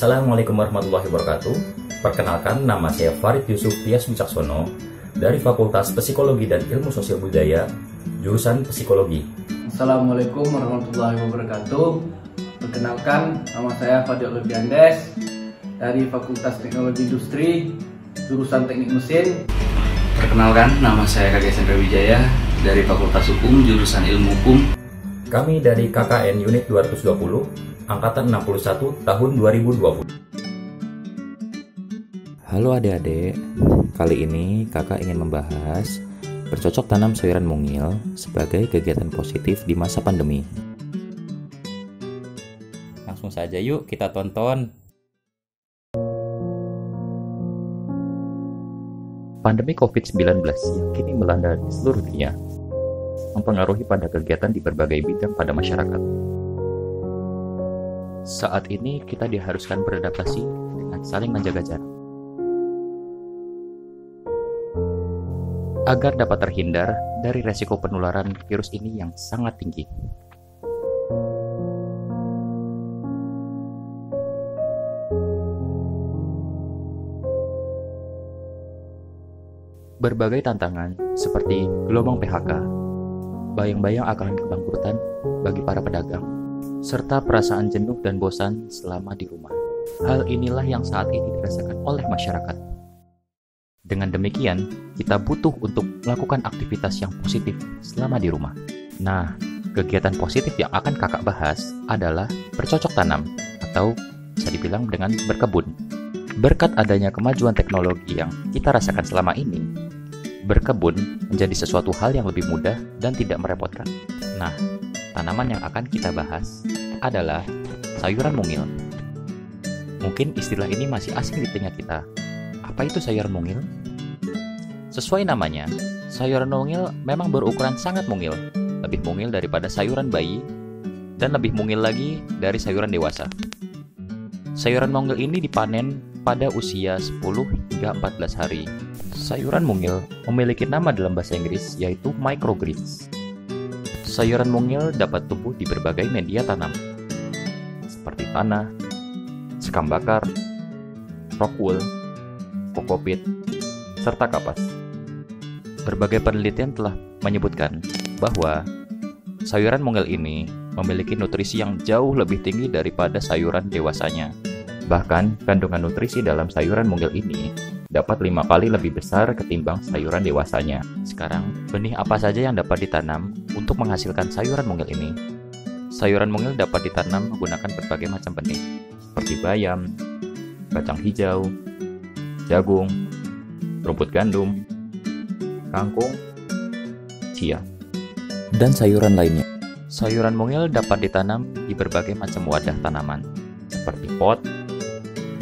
Assalamualaikum warahmatullahi wabarakatuh. Perkenalkan, nama saya Farid Yusuf Tias Wicaksono dari Fakultas Psikologi dan Ilmu Sosial Budaya, jurusan Psikologi. Assalamualaikum warahmatullahi wabarakatuh. Perkenalkan, nama saya Fadil Leviandes dari Fakultas Teknologi Industri, jurusan Teknik Mesin. Perkenalkan, nama saya Kak Sandra Wijaya dari Fakultas Hukum, jurusan Ilmu Hukum. Kami dari KKN Unit 220, Angkatan 61, tahun 2020. Halo adik-adik, kali ini kakak ingin membahas bercocok tanam sayuran mungil sebagai kegiatan positif di masa pandemi. Langsung saja yuk kita tonton. Pandemi COVID-19 yang kini melanda di seluruh dunia mempengaruhi pada kegiatan di berbagai bidang pada masyarakat. Saat ini kita diharuskan beradaptasi dengan saling menjaga jarak agar dapat terhindar dari resiko penularan virus ini yang sangat tinggi. Berbagai tantangan seperti gelombang PHK, bayang-bayang akan kebangkrutan bagi para pedagang, serta perasaan jenuh dan bosan selama di rumah. Hal inilah yang saat ini dirasakan oleh masyarakat. Dengan demikian, kita butuh untuk melakukan aktivitas yang positif selama di rumah. Nah, kegiatan positif yang akan kakak bahas adalah bercocok tanam atau bisa dibilang dengan berkebun. Berkat adanya kemajuan teknologi yang kita rasakan selama ini, berkebun menjadi sesuatu hal yang lebih mudah dan tidak merepotkan. Nah, tanaman yang akan kita bahas adalah sayuran mungil. Mungkin istilah ini masih asing di telinga kita. Apa itu sayuran mungil? Sesuai namanya, sayuran mungil memang berukuran sangat mungil, lebih mungil daripada sayuran bayi, dan lebih mungil lagi dari sayuran dewasa. Sayuran mungil ini dipanen pada usia 10 hingga 14 hari. Sayuran mungil memiliki nama dalam bahasa Inggris yaitu microgreens. Sayuran mungil dapat tumbuh di berbagai media tanam, seperti tanah, sekam bakar, rock wool, kokopit, serta kapas. Berbagai penelitian telah menyebutkan bahwa sayuran mungil ini memiliki nutrisi yang jauh lebih tinggi daripada sayuran dewasanya. Bahkan, kandungan nutrisi dalam sayuran mungil ini dapat 5 kali lebih besar ketimbang sayuran dewasanya. Sekarang, benih apa saja yang dapat ditanam untuk menghasilkan sayuran mungil ini? Sayuran mungil dapat ditanam menggunakan berbagai macam benih, seperti bayam, kacang hijau, jagung, rumput gandum, kangkung, chia, dan sayuran lainnya. Sayuran mungil dapat ditanam di berbagai macam wadah tanaman, seperti pot,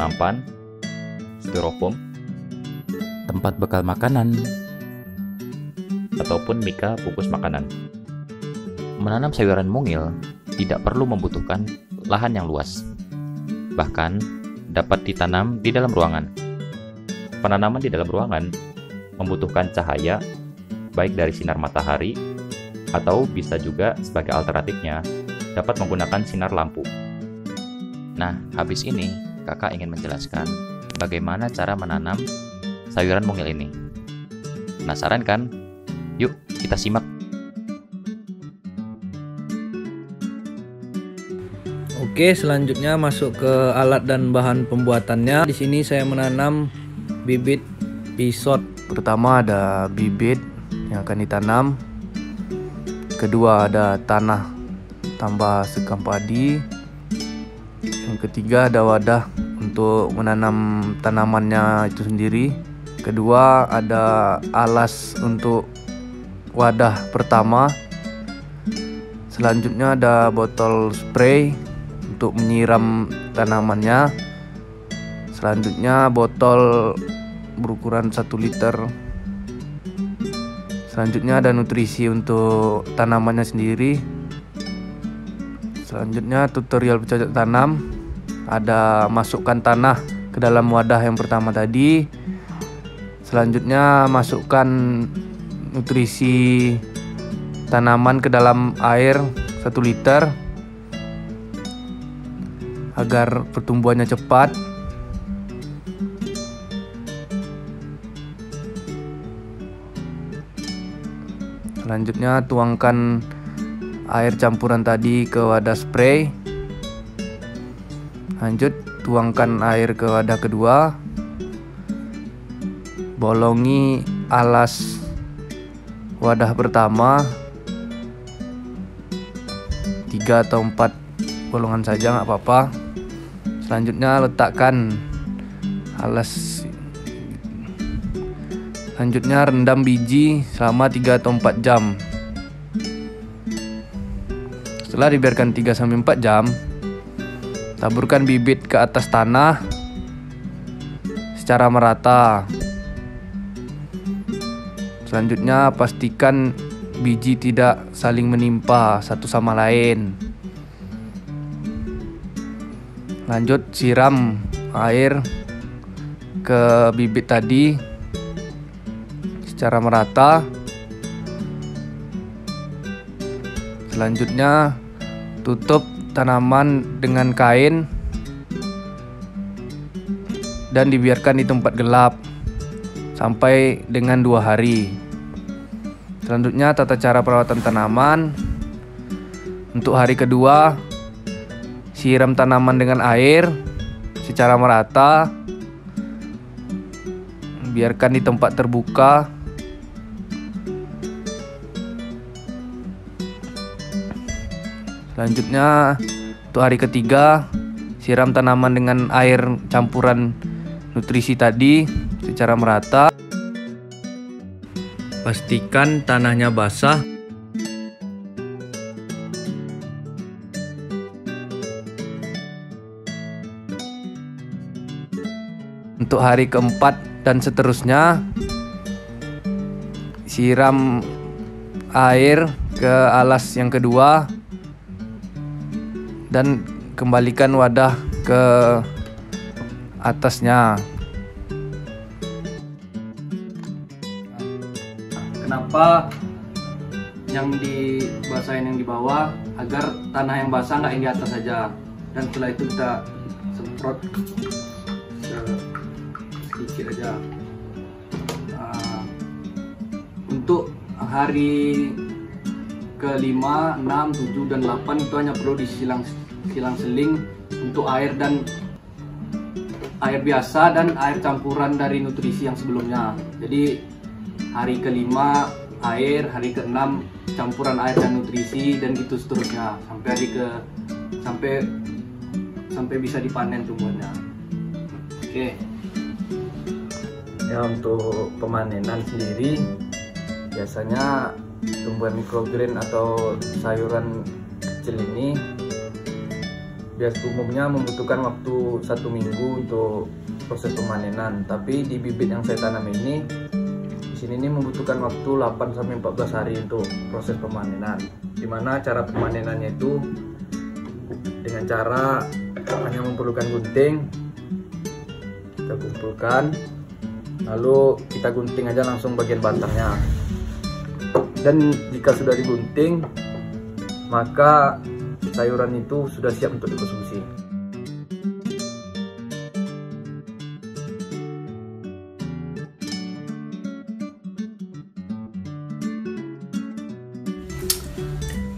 nampan, styrofoam, tempat bekal makanan, ataupun mika bungkus makanan. Menanam sayuran mungil tidak perlu membutuhkan lahan yang luas. Bahkan, dapat ditanam di dalam ruangan. Penanaman di dalam ruangan membutuhkan cahaya, baik dari sinar matahari, atau bisa juga sebagai alternatifnya, dapat menggunakan sinar lampu. Nah, habis ini, kakak ingin menjelaskan bagaimana cara menanam sayuran mungil ini. Penasaran kan? Yuk, kita simak. Oke, selanjutnya masuk ke alat dan bahan pembuatannya. Di sini saya menanam bibit pisot. Pertama ada bibit yang akan ditanam. Kedua ada tanah tambah sekam padi. Yang ketiga ada wadah untuk menanam tanamannya itu sendiri. Kedua ada alas untuk wadah pertama. Selanjutnya ada botol spray untuk menyiram tanamannya. Selanjutnya botol berukuran 1 liter. Selanjutnya ada nutrisi untuk tanamannya sendiri. Selanjutnya tutorial bercocok tanam. Ada masukkan tanah ke dalam wadah yang pertama tadi. Selanjutnya masukkan nutrisi tanaman ke dalam air 1 liter. agar pertumbuhannya cepat. Selanjutnya tuangkan air campuran tadi ke wadah spray. Lanjut tuangkan air ke wadah kedua. Bolongi alas wadah pertama 3 atau 4 bolongan saja, nggak apa-apa. Selanjutnya letakkan alas. Selanjutnya rendam biji selama 3 atau 4 jam. Setelah dibiarkan 3-4 jam, taburkan bibit ke atas tanah secara merata. Selanjutnya pastikan biji tidak saling menimpa satu sama lain. Lanjut siram air ke bibit tadi secara merata. Selanjutnya tutup tanaman dengan kain dan dibiarkan di tempat gelap sampai dengan 2 hari. Selanjutnya tata cara perawatan tanaman. Untuk hari kedua, siram tanaman dengan air secara merata. Biarkan di tempat terbuka. Selanjutnya untuk hari ketiga, siram tanaman dengan air campuran nutrisi tadi secara merata. Pastikan tanahnya basah. Untuk hari keempat dan seterusnya, siram air ke alas yang kedua dan kembalikan wadah ke atasnya. Kenapa yang dibasahin yang di bawah? Agar tanah yang basah nggak yang di atas saja. Dan setelah itu kita semprot sedikit aja. Untuk hari ke-5, 6, 7, dan 8 itu hanya perlu disilang-seling untuk air dan air biasa dan air campuran dari nutrisi yang sebelumnya. Jadi hari ke-5 air, hari ke-6 campuran air dan nutrisi, dan gitu seterusnya sampai bisa dipanen tumbuhannya. Oke. Ya, untuk pemanenan sendiri biasanya tumbuhan microgreen atau sayuran kecil ini umumnya membutuhkan waktu 1 minggu untuk proses pemanenan. Tapi di bibit yang saya tanam ini, di sini membutuhkan waktu 8-14 hari untuk proses pemanenan. Dimana cara pemanenannya itu dengan cara hanya memerlukan gunting, kita kumpulkan, lalu kita gunting aja langsung bagian batangnya. Dan jika sudah digunting, maka sayuran itu sudah siap untuk dikonsumsi.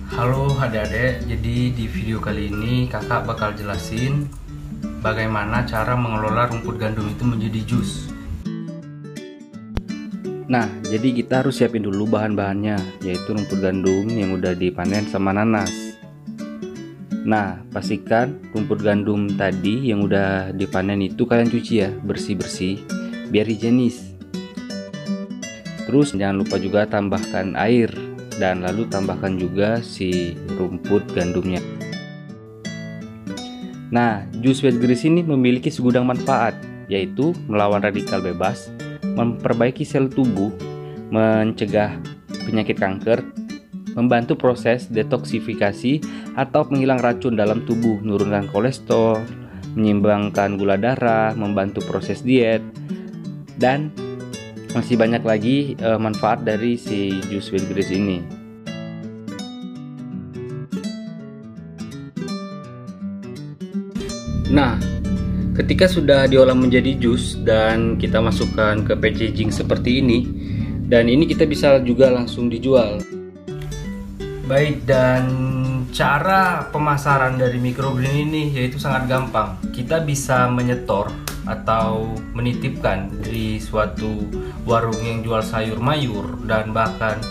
Halo adik-adik, jadi di video kali ini kakak bakal jelasin bagaimana cara mengelola rumput gandum itu menjadi jus. Nah, jadi kita harus siapin dulu bahan-bahannya, yaitu rumput gandum yang udah dipanen sama nanas. Nah, pastikan rumput gandum tadi yang udah dipanen itu kalian cuci ya, bersih-bersih, biar higienis. Terus jangan lupa juga tambahkan air, dan lalu tambahkan juga si rumput gandumnya. Nah, jus whitegrass ini memiliki segudang manfaat, yaitu melawan radikal bebas, memperbaiki sel tubuh, mencegah penyakit kanker, membantu proses detoksifikasi atau penghilang racun dalam tubuh, menurunkan kolesterol, menyeimbangkan gula darah, membantu proses diet, dan masih banyak lagi manfaat dari si jus whitegrass ini. Nah, ketika sudah diolah menjadi jus dan kita masukkan ke packaging seperti ini, dan ini kita bisa juga langsung dijual. Baik, dan cara pemasaran dari microgreen ini yaitu sangat gampang. Kita bisa menyetor atau menitipkan di suatu warung yang jual sayur mayur, dan bahkan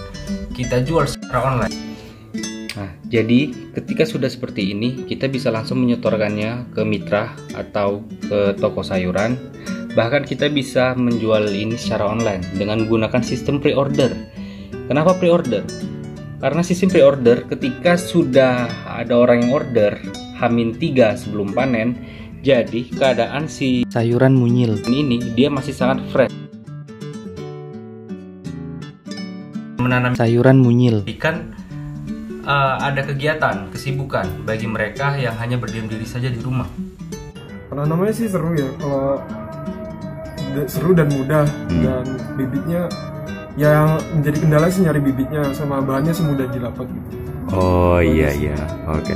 kita jual secara online. Nah, jadi ketika sudah seperti ini, kita bisa langsung menyetorkannya ke mitra atau ke toko sayuran. Bahkan kita bisa menjual ini secara online dengan menggunakan sistem pre-order. Kenapa pre-order? Karena sistem pre-order, ketika sudah ada orang yang order H-3 sebelum panen, jadi keadaan si sayuran mungil ini dia masih sangat fresh. Menanam sayuran mungil kan ada kegiatan, kesibukan bagi mereka yang hanya berdiam diri saja di rumah. Penanamannya sih seru ya, kalau seru dan mudah, dan bibitnya yang menjadi kendala sih nyari bibitnya, sama bahannya sih mudah didapat gitu. Oh iya, oke.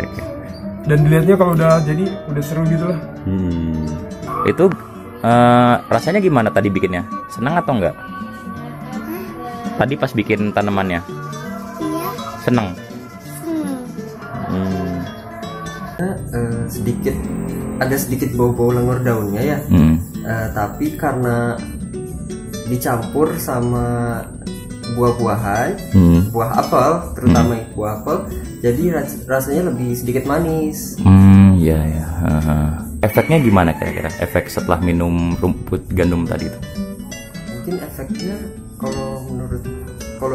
Dan dilihatnya kalau udah jadi udah seru gitu lah. Itu rasanya gimana tadi bikinnya? Senang atau enggak? Tadi pas bikin tanamannya? Iya. Senang? Ada sedikit bau-bau lengur daunnya ya, tapi karena dicampur sama buah-buahan, buah apel terutama buah apel, jadi rasanya lebih sedikit manis. Iya. Efeknya gimana kira-kira? Efek setelah minum rumput gandum tadi itu? Mungkin efeknya kalau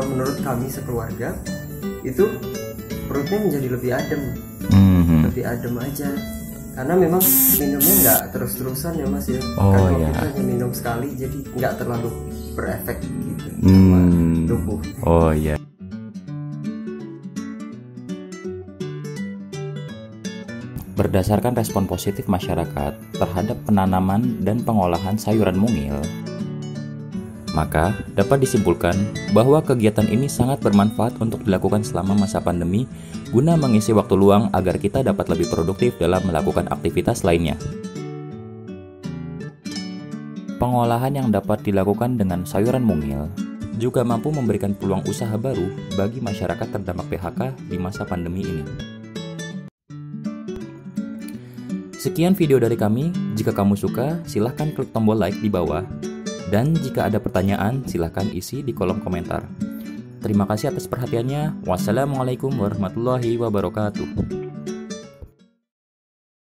menurut kami sekeluarga itu perutnya menjadi lebih adem, lebih adem aja. Karena memang minumnya nggak terus-terusan ya Mas ya. Kalau kita hanya minum sekali, jadi nggak terlalu berefek gitu sama tubuh. Oh iya. Berdasarkan respon positif masyarakat terhadap penanaman dan pengolahan sayuran mungil, maka dapat disimpulkan bahwa kegiatan ini sangat bermanfaat untuk dilakukan selama masa pandemi guna mengisi waktu luang agar kita dapat lebih produktif dalam melakukan aktivitas lainnya. Pengolahan yang dapat dilakukan dengan sayuran mungil juga mampu memberikan peluang usaha baru bagi masyarakat terdampak PHK di masa pandemi ini. Sekian video dari kami. Jika kamu suka, silahkan klik tombol like di bawah. Dan jika ada pertanyaan, silahkan isi di kolom komentar. Terima kasih atas perhatiannya. Wassalamualaikum warahmatullahi wabarakatuh.